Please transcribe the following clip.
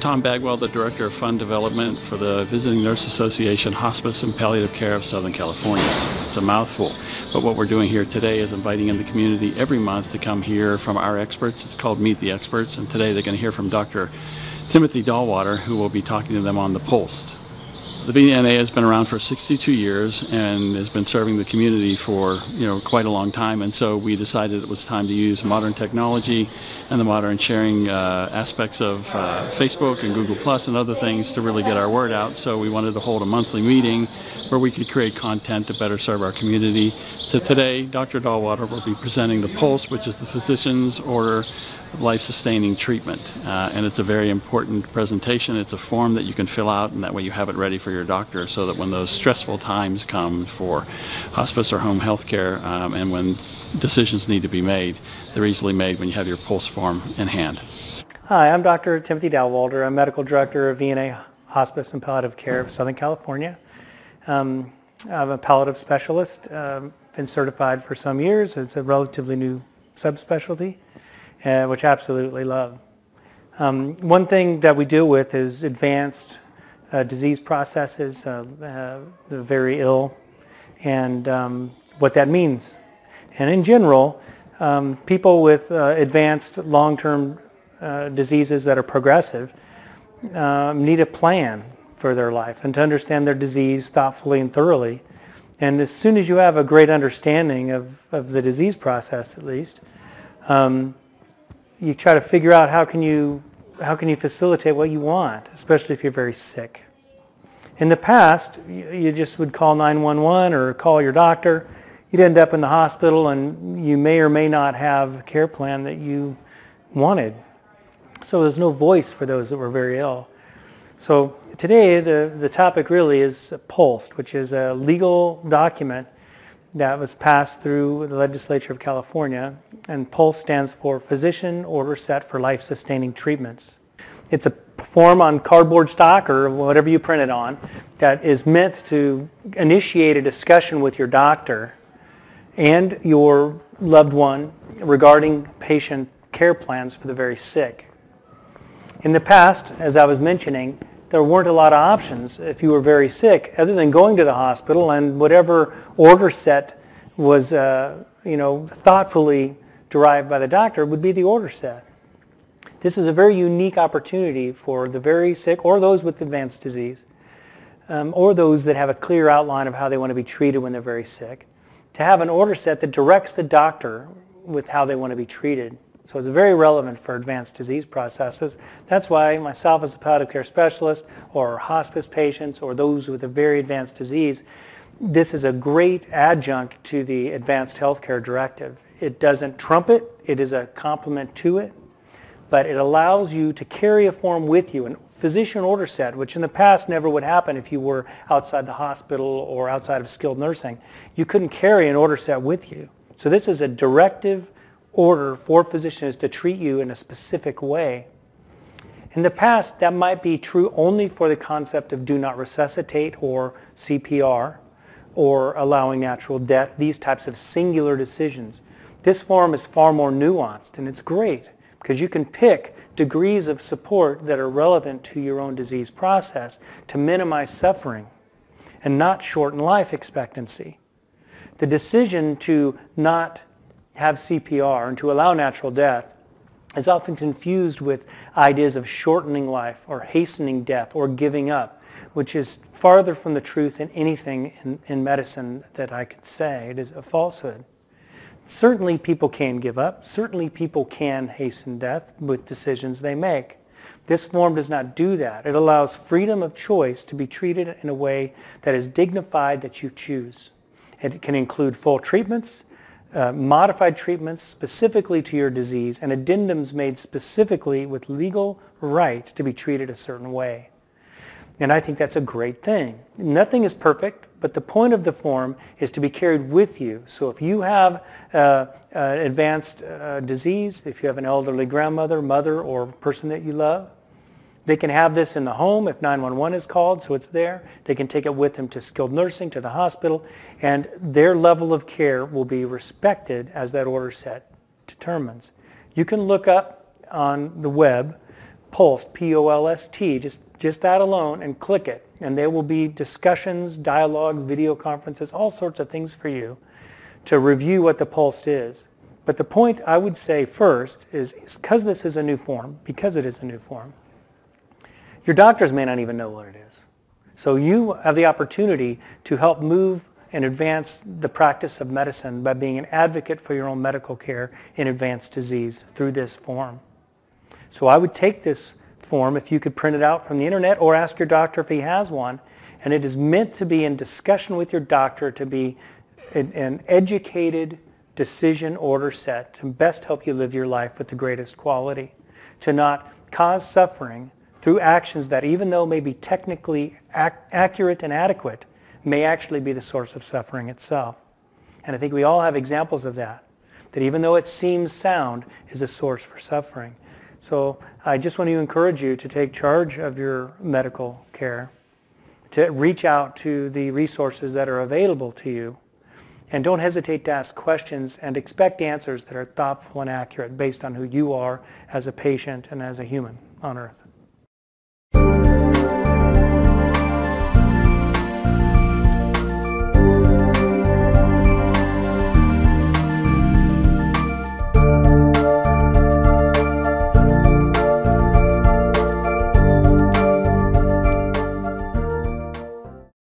Tom Bagwell, the Director of Fund Development for the Visiting Nurse Association Hospice and Palliative Care of Southern California. It's a mouthful, but what we're doing here today is inviting in the community every month to come hear from our experts. It's called Meet the Experts, and today they're going to hear from Dr. Timothy Dauwalder, who will be talking to them on the POLST. The VNA has been around for 62 years and has been serving the community for quite a long time, and so we decided it was time to use modern technology and the modern sharing aspects of Facebook and Google Plus and other things to really get our word out. So we wanted to hold a monthly meeting where we could create content to better serve our community. So today, Dr. Dauwalder will be presenting the POLST, which is the Physician's Order of Life-Sustaining Treatment. And it's a very important presentation. It's a form that you can fill out, and that way you have it ready for your doctor so that when those stressful times come for hospice or home health care and when decisions need to be made, they're easily made when you have your POLST form in hand. Hi, I'm Dr. Timothy Dauwalder. I'm Medical Director of VNA Hospice and Palliative Care of Southern California. I'm a palliative specialist, been certified for some years. It's a relatively new subspecialty, which I absolutely love. One thing that we deal with is advanced disease processes, the very ill, and what that means. And in general, people with advanced long-term diseases that are progressive need a plan for their life and to understand their disease thoughtfully and thoroughly. And as soon as you have a great understanding of the disease process, at least, you try to figure out how can you facilitate what you want, especially if you're very sick. In the past, you just would call 911 or call your doctor. You'd end up in the hospital and you may or may not have a care plan that you wanted. So there's no voice for those that were very ill. So today the topic really is POLST, which is a legal document that was passed through the legislature of California, and POLST stands for Physician Order Set for Life-Sustaining Treatments. It's a form on cardboard stock or whatever you print it on that is meant to initiate a discussion with your doctor and your loved one regarding patient care plans for the very sick. In the past, as I was mentioning, there weren't a lot of options if you were very sick other than going to the hospital, and whatever order set was thoughtfully derived by the doctor would be the order set. This is a very unique opportunity for the very sick or those with advanced disease or those that have a clear outline of how they want to be treated when they're very sick, to have an order set that directs the doctor with how they want to be treated. So it's very relevant for advanced disease processes. That's why myself as a palliative care specialist or hospice patients or those with a very advanced disease, this is a great adjunct to the Advanced Healthcare Directive. It doesn't trump it, it is a complement to it, but it allows you to carry a form with you, a physician order set, which in the past never would happen if you were outside the hospital or outside of skilled nursing. You couldn't carry an order set with you. So this is a directive order for physicians to treat you in a specific way. In the past, that might be true only for the concept of do not resuscitate or CPR or allowing natural death, these types of singular decisions. This form is far more nuanced, and it's great because you can pick degrees of support that are relevant to your own disease process to minimize suffering and not shorten life expectancy. The decision to not have CPR and to allow natural death is often confused with ideas of shortening life or hastening death or giving up, which is farther from the truth than anything in medicine that I could say. It is a falsehood. Certainly people can give up. Certainly people can hasten death with decisions they make. This form does not do that. It allows freedom of choice to be treated in a way that is dignified that you choose. It can include full treatments, modified treatments specifically to your disease, and addendums made specifically with legal right to be treated a certain way. And I think that's a great thing. Nothing is perfect, but the point of the form is to be carried with you. So if you have advanced disease, if you have an elderly grandmother, mother, or person that you love, they can have this in the home if 911 is called, so it's there. They can take it with them to skilled nursing, to the hospital, and their level of care will be respected as that order set determines. You can look up on the web POLST, P-O-L-S-T, just that alone, and click it. And there will be discussions, dialogues, video conferences, all sorts of things for you to review what the POLST is. But the point I would say first is because this is a new form, your doctors may not even know what it is. So you have the opportunity to help move and advance the practice of medicine by being an advocate for your own medical care in advanced disease through this form. So I would take this form, if you could print it out from the internet or ask your doctor if he has one, and it is meant to be in discussion with your doctor to be an educated decision order set to best help you live your life with the greatest quality, to not cause suffering through actions that, even though may be technically accurate and adequate, may actually be the source of suffering itself. And I think we all have examples of that even though it seems sound, is a source for suffering. So I just want to encourage you to take charge of your medical care, to reach out to the resources that are available to you, and don't hesitate to ask questions and expect answers that are thoughtful and accurate based on who you are as a patient and as a human on earth.